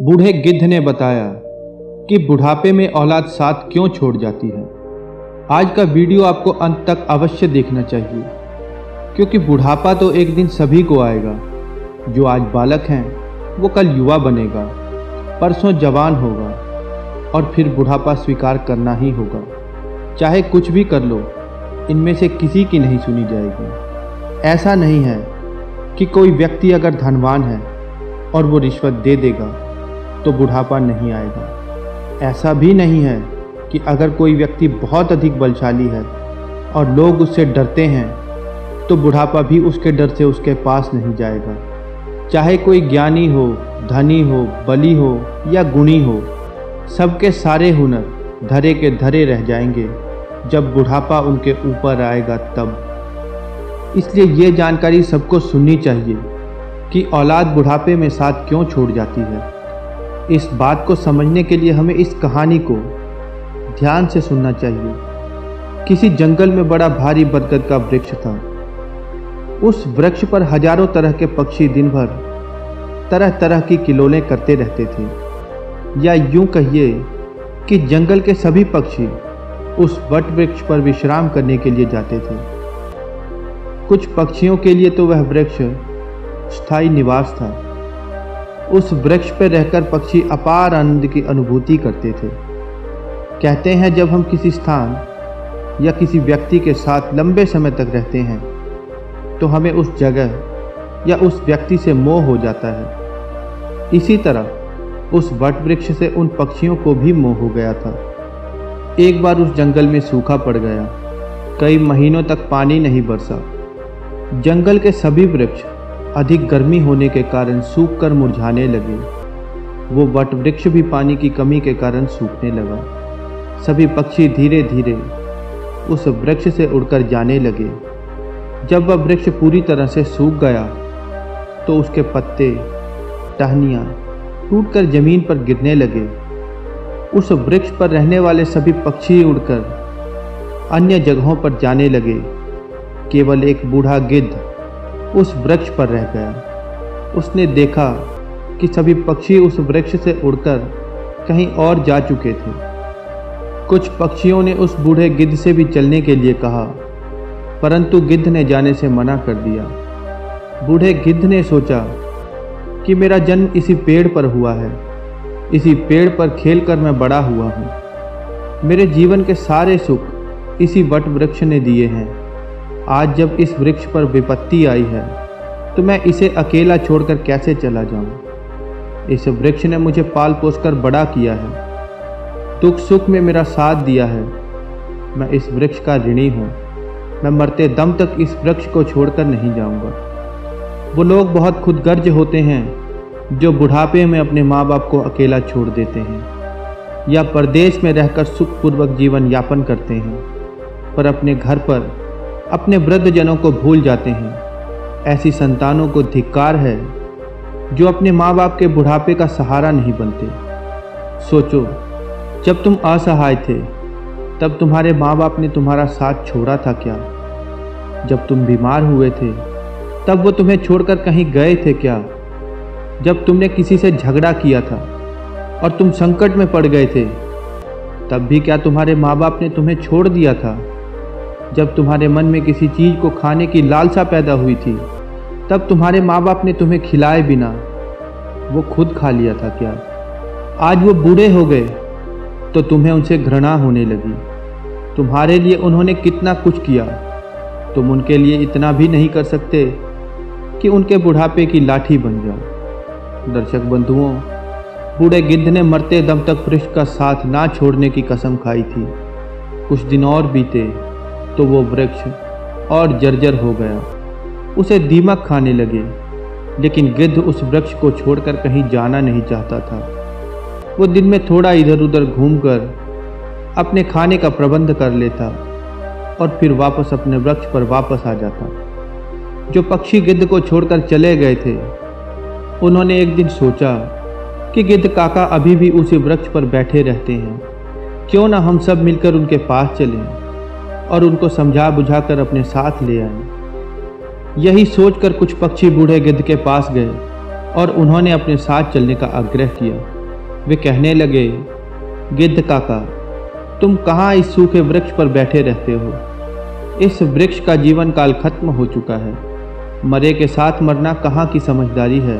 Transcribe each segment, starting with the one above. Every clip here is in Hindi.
बूढ़े गिद्ध ने बताया कि बुढ़ापे में औलाद साथ क्यों छोड़ जाती है। आज का वीडियो आपको अंत तक अवश्य देखना चाहिए, क्योंकि बुढ़ापा तो एक दिन सभी को आएगा। जो आज बालक हैं वो कल युवा बनेगा, परसों जवान होगा और फिर बुढ़ापा स्वीकार करना ही होगा। चाहे कुछ भी कर लो, इनमें से किसी की नहीं सुनी जाएगी। ऐसा नहीं है कि कोई व्यक्ति अगर धनवान है और वो रिश्वत दे देगा तो बुढ़ापा नहीं आएगा। ऐसा भी नहीं है कि अगर कोई व्यक्ति बहुत अधिक बलशाली है और लोग उससे डरते हैं तो बुढ़ापा भी उसके डर से उसके पास नहीं जाएगा। चाहे कोई ज्ञानी हो, धनी हो, बली हो या गुणी हो, सबके सारे हुनर धरे के धरे रह जाएंगे जब बुढ़ापा उनके ऊपर आएगा तब। इसलिए ये जानकारी सबको सुननी चाहिए कि औलाद बुढ़ापे में साथ क्यों छोड़ जाती है। इस बात को समझने के लिए हमें इस कहानी को ध्यान से सुनना चाहिए। किसी जंगल में बड़ा भारी बरगद का वृक्ष था। उस वृक्ष पर हजारों तरह के पक्षी दिन भर तरह तरह की किलोलें करते रहते थे, या यूं कहिए कि जंगल के सभी पक्षी उस वट वृक्ष पर विश्राम करने के लिए जाते थे। कुछ पक्षियों के लिए तो वह वृक्ष स्थायी निवास था। उस वृक्ष पर रहकर पक्षी अपार आनंद की अनुभूति करते थे। कहते हैं जब हम किसी स्थान या किसी व्यक्ति के साथ लंबे समय तक रहते हैं तो हमें उस जगह या उस व्यक्ति से मोह हो जाता है। इसी तरह उस वट वृक्ष से उन पक्षियों को भी मोह हो गया था। एक बार उस जंगल में सूखा पड़ गया। कई महीनों तक पानी नहीं बरसा। जंगल के सभी वृक्ष अधिक गर्मी होने के कारण सूख कर मुरझाने लगे। वो वट वृक्ष भी पानी की कमी के कारण सूखने लगा। सभी पक्षी धीरे धीरे उस वृक्ष से उड़कर जाने लगे। जब वह वृक्ष पूरी तरह से सूख गया तो उसके पत्ते, टहनियाँ टूटकर जमीन पर गिरने लगे। उस वृक्ष पर रहने वाले सभी पक्षी उड़कर अन्य जगहों पर जाने लगे। केवल एक बूढ़ा गिद्ध उस वृक्ष पर रह गया। उसने देखा कि सभी पक्षी उस वृक्ष से उड़कर कहीं और जा चुके थे। कुछ पक्षियों ने उस बूढ़े गिद्ध से भी चलने के लिए कहा, परंतु गिद्ध ने जाने से मना कर दिया। बूढ़े गिद्ध ने सोचा कि मेरा जन्म इसी पेड़ पर हुआ है, इसी पेड़ पर खेलकर मैं बड़ा हुआ हूँ। मेरे जीवन के सारे सुख इसी वट वृक्ष ने दिए हैं। आज जब इस वृक्ष पर विपत्ति आई है तो मैं इसे अकेला छोड़कर कैसे चला जाऊं। इस वृक्ष ने मुझे पाल पोस कर बड़ा किया है, दुख सुख में मेरा साथ दिया है। मैं इस वृक्ष का ऋणी हूँ। मैं मरते दम तक इस वृक्ष को छोड़कर नहीं जाऊंगा। वो लोग बहुत खुदगर्ज होते हैं जो बुढ़ापे में अपने माँ बाप को अकेला छोड़ देते हैं या परदेश में रहकर सुखपूर्वक जीवन यापन करते हैं, पर अपने घर पर अपने वृद्धजनों को भूल जाते हैं। ऐसी संतानों को धिक्कार है जो अपने माँ बाप के बुढ़ापे का सहारा नहीं बनते। सोचो, जब तुम असहाय थे तब तुम्हारे माँ बाप ने तुम्हारा साथ छोड़ा था क्या? जब तुम बीमार हुए थे तब वो तुम्हें छोड़कर कहीं गए थे क्या? जब तुमने किसी से झगड़ा किया था और तुम संकट में पड़ गए थे तब भी क्या तुम्हारे माँ बाप ने तुम्हें छोड़ दिया था? जब तुम्हारे मन में किसी चीज़ को खाने की लालसा पैदा हुई थी तब तुम्हारे माँ बाप ने तुम्हें खिलाए बिना वो खुद खा लिया था क्या? आज वो बूढ़े हो गए तो तुम्हें उनसे घृणा होने लगी। तुम्हारे लिए उन्होंने कितना कुछ किया, तुम उनके लिए इतना भी नहीं कर सकते कि उनके बुढ़ापे की लाठी बन जाओ। दर्शक बंधुओं, बूढ़े गिद्ध ने मरते दम तक वृक्ष का साथ ना छोड़ने की कसम खाई थी। कुछ दिन और बीते तो वो वृक्ष और जर्जर हो गया। उसे दीमक खाने लगे, लेकिन गिद्ध उस वृक्ष को छोड़कर कहीं जाना नहीं चाहता था। वो दिन में थोड़ा इधर उधर घूमकर अपने खाने का प्रबंध कर लेता और फिर वापस अपने वृक्ष पर वापस आ जाता। जो पक्षी गिद्ध को छोड़कर चले गए थे, उन्होंने एक दिन सोचा कि गिद्ध काका अभी भी उसी वृक्ष पर बैठे रहते हैं, क्यों ना हम सब मिलकर उनके पास चलें और उनको समझा बुझाकर अपने साथ ले आए। यही सोचकर कुछ पक्षी बूढ़े गिद्ध के पास गए और उन्होंने अपने साथ चलने का आग्रह किया। वे कहने लगे, गिद्ध काका, तुम कहाँ इस सूखे वृक्ष पर बैठे रहते हो? इस वृक्ष का जीवन काल खत्म हो चुका है। मरे के साथ मरना कहाँ की समझदारी है।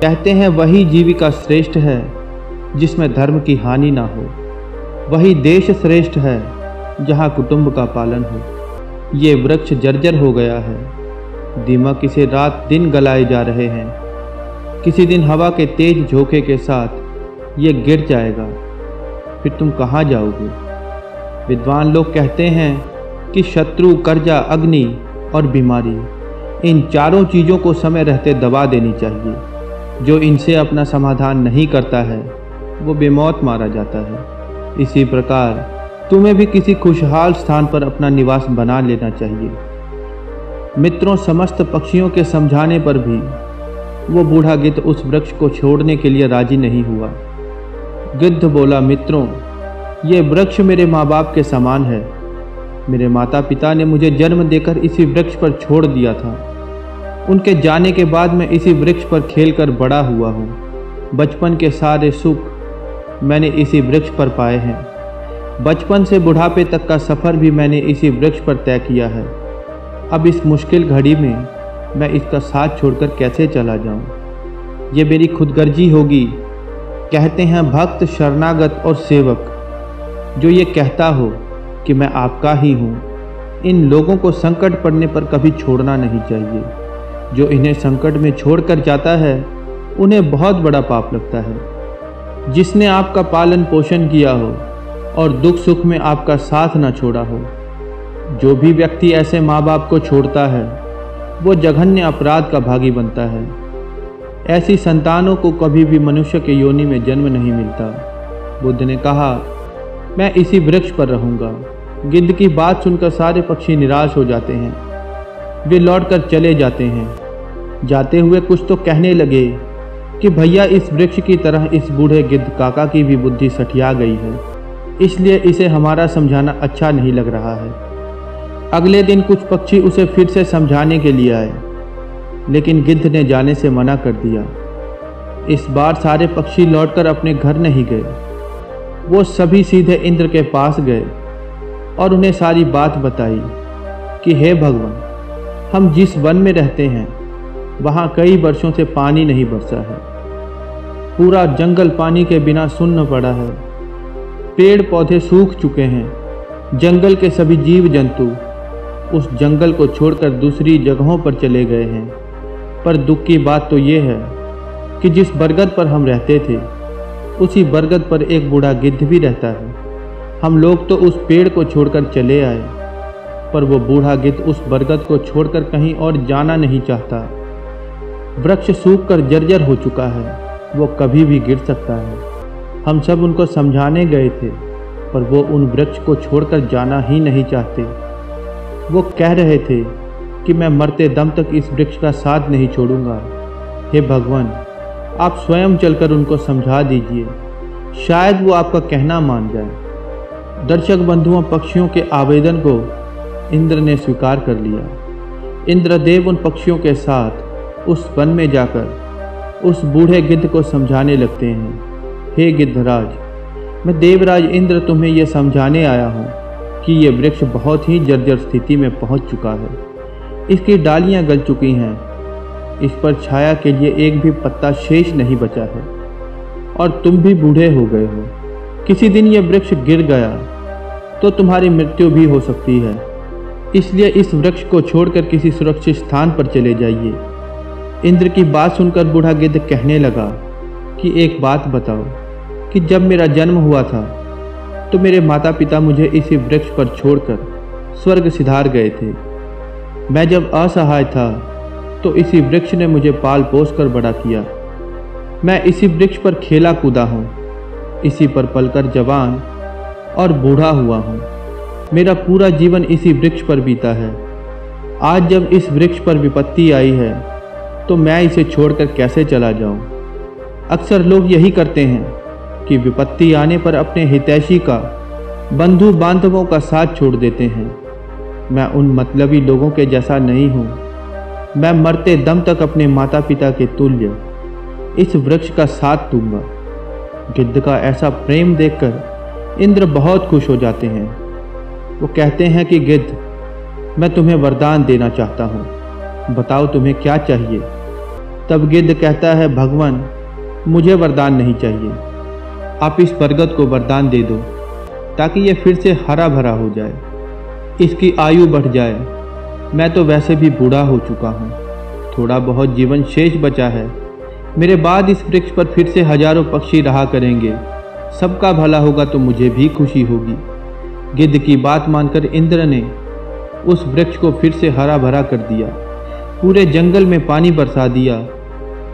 कहते हैं वही जीविका श्रेष्ठ है जिसमें धर्म की हानि ना हो। वही देश श्रेष्ठ है जहाँ कुटुंब का पालन हो। ये वृक्ष जर्जर हो गया है। दीमक इसे रात दिन गलाए जा रहे हैं। किसी दिन हवा के तेज झोंके के साथ ये गिर जाएगा। फिर तुम कहाँ जाओगे? विद्वान लोग कहते हैं कि शत्रु, कर्जा, अग्नि और बीमारी, इन चारों चीज़ों को समय रहते दबा देनी चाहिए। जो इनसे अपना समाधान नहीं करता है वो बेमौत मारा जाता है। इसी प्रकार तुम्हें भी किसी खुशहाल स्थान पर अपना निवास बना लेना चाहिए। मित्रों, समस्त पक्षियों के समझाने पर भी वो बूढ़ा गिद्ध उस वृक्ष को छोड़ने के लिए राजी नहीं हुआ। गिद्ध बोला, मित्रों, ये वृक्ष मेरे माँ बाप के समान है। मेरे माता पिता ने मुझे जन्म देकर इसी वृक्ष पर छोड़ दिया था। उनके जाने के बाद मैं इसी वृक्ष पर खेलकर बड़ा हुआ हूँ। बचपन के सारे सुख मैंने इसी वृक्ष पर पाए हैं। बचपन से बुढ़ापे तक का सफ़र भी मैंने इसी वृक्ष पर तय किया है। अब इस मुश्किल घड़ी में मैं इसका साथ छोड़कर कैसे चला जाऊँ? ये मेरी खुदगर्जी होगी। कहते हैं भक्त, शरणागत और सेवक, जो ये कहता हो कि मैं आपका ही हूँ, इन लोगों को संकट पड़ने पर कभी छोड़ना नहीं चाहिए। जो इन्हें संकट में छोड़कर जाता है उन्हें बहुत बड़ा पाप लगता है। जिसने आपका पालन पोषण किया हो और दुख सुख में आपका साथ न छोड़ा हो, जो भी व्यक्ति ऐसे माँ बाप को छोड़ता है वो जघन्य अपराध का भागी बनता है। ऐसी संतानों को कभी भी मनुष्य के योनि में जन्म नहीं मिलता। बुद्ध ने कहा, मैं इसी वृक्ष पर रहूँगा। गिद्ध की बात सुनकर सारे पक्षी निराश हो जाते हैं। वे लौटकर चले जाते हैं। जाते हुए कुछ तो कहने लगे कि भैया, इस वृक्ष की तरह इस बूढ़े गिद्ध काका की भी बुद्धि सठिया गई है, इसलिए इसे हमारा समझाना अच्छा नहीं लग रहा है। अगले दिन कुछ पक्षी उसे फिर से समझाने के लिए आए, लेकिन गिद्ध ने जाने से मना कर दिया। इस बार सारे पक्षी लौटकर अपने घर नहीं गए। वो सभी सीधे इंद्र के पास गए और उन्हें सारी बात बताई कि हे भगवान, हम जिस वन में रहते हैं वहाँ कई वर्षों से पानी नहीं बरसा है। पूरा जंगल पानी के बिना सुन्न पड़ा है। पेड़ पौधे सूख चुके हैं। जंगल के सभी जीव जंतु उस जंगल को छोड़कर दूसरी जगहों पर चले गए हैं। पर दुख की बात तो ये है कि जिस बरगद पर हम रहते थे उसी बरगद पर एक बूढ़ा गिद्ध भी रहता है। हम लोग तो उस पेड़ को छोड़कर चले आए, पर वो बूढ़ा गिद्ध उस बरगद को छोड़कर कहीं और जाना नहीं चाहता। वृक्ष सूखकर जर्जर हो चुका है, वो कभी भी गिर सकता है। हम सब उनको समझाने गए थे, पर वो उन वृक्ष को छोड़कर जाना ही नहीं चाहते। वो कह रहे थे कि मैं मरते दम तक इस वृक्ष का साथ नहीं छोड़ूंगा। हे भगवान, आप स्वयं चलकर उनको समझा दीजिए, शायद वो आपका कहना मान जाए। दर्शक बंधुओं, पक्षियों के आवेदन को इंद्र ने स्वीकार कर लिया। इंद्रदेव उन पक्षियों के साथ उस वन में जाकर उस बूढ़े गिद्ध को समझाने लगते हैं। हे गिद्धराज, मैं देवराज इंद्र तुम्हें यह समझाने आया हूँ कि ये वृक्ष बहुत ही जर्जर स्थिति में पहुँच चुका है। इसकी डालियाँ गल चुकी हैं। इस पर छाया के लिए एक भी पत्ता शेष नहीं बचा है और तुम भी बूढ़े हो गए हो। किसी दिन यह वृक्ष गिर गया तो तुम्हारी मृत्यु भी हो सकती है। इसलिए इस वृक्ष को छोड़कर किसी सुरक्षित स्थान पर चले जाइए। इंद्र की बात सुनकर बूढ़ा गिद्ध कहने लगा कि एक बात बताओ कि जब मेरा जन्म हुआ था तो मेरे माता पिता मुझे इसी वृक्ष पर छोड़कर स्वर्ग सिधार गए थे। मैं जब असहाय था तो इसी वृक्ष ने मुझे पाल पोस कर बड़ा किया। मैं इसी वृक्ष पर खेला कूदा हूँ, इसी पर पलकर जवान और बूढ़ा हुआ हूँ। मेरा पूरा जीवन इसी वृक्ष पर बीता है। आज जब इस वृक्ष पर विपत्ति आई है तो मैं इसे छोड़कर कैसे चला जाऊँ? अक्सर लोग यही करते हैं कि विपत्ति आने पर अपने हितैषी का, बंधु बांधवों का साथ छोड़ देते हैं। मैं उन मतलबी लोगों के जैसा नहीं हूँ। मैं मरते दम तक अपने माता पिता के तुल्य इस वृक्ष का साथ दूंगा। गिद्ध का ऐसा प्रेम देखकर इंद्र बहुत खुश हो जाते हैं। वो कहते हैं कि गिद्ध, मैं तुम्हें वरदान देना चाहता हूँ, बताओ तुम्हें क्या चाहिए। तब गिद्ध कहता है, भगवान मुझे वरदान नहीं चाहिए, आप इस बरगद को वरदान दे दो ताकि ये फिर से हरा भरा हो जाए, इसकी आयु बढ़ जाए। मैं तो वैसे भी बूढ़ा हो चुका हूँ, थोड़ा बहुत जीवन शेष बचा है। मेरे बाद इस वृक्ष पर फिर से हजारों पक्षी रहा करेंगे, सबका भला होगा तो मुझे भी खुशी होगी। गिद्ध की बात मानकर इंद्र ने उस वृक्ष को फिर से हरा भरा कर दिया, पूरे जंगल में पानी बरसा दिया।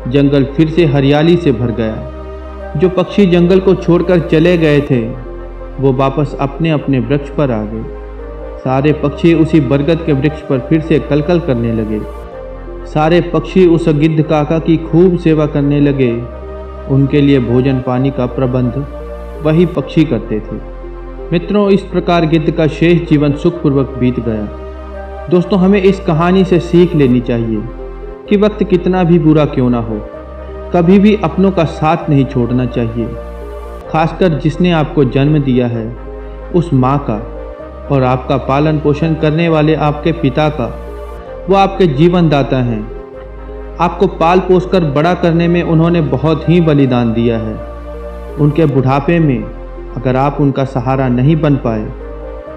जंगल फिर से हरियाली से भर गया। जो पक्षी जंगल को छोड़कर चले गए थे वो वापस अपने अपने वृक्ष पर आ गए। सारे पक्षी उसी बरगद के वृक्ष पर फिर से कलकल करने लगे। सारे पक्षी उस गिद्ध काका की खूब सेवा करने लगे। उनके लिए भोजन पानी का प्रबंध वही पक्षी करते थे। मित्रों, इस प्रकार गिद्ध का शेष जीवन सुखपूर्वक बीत गया। दोस्तों, हमें इस कहानी से सीख लेनी चाहिए कि वक्त कितना भी बुरा क्यों ना हो, कभी भी अपनों का साथ नहीं छोड़ना चाहिए। खासकर जिसने आपको जन्म दिया है उस माँ का, और आपका पालन पोषण करने वाले आपके पिता का। वो आपके जीवन दाता हैं। आपको पाल पोस कर बड़ा करने में उन्होंने बहुत ही बलिदान दिया है। उनके बुढ़ापे में अगर आप उनका सहारा नहीं बन पाए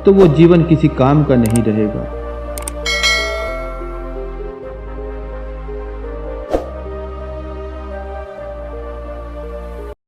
तो वो जीवन किसी काम का नहीं रहेगा।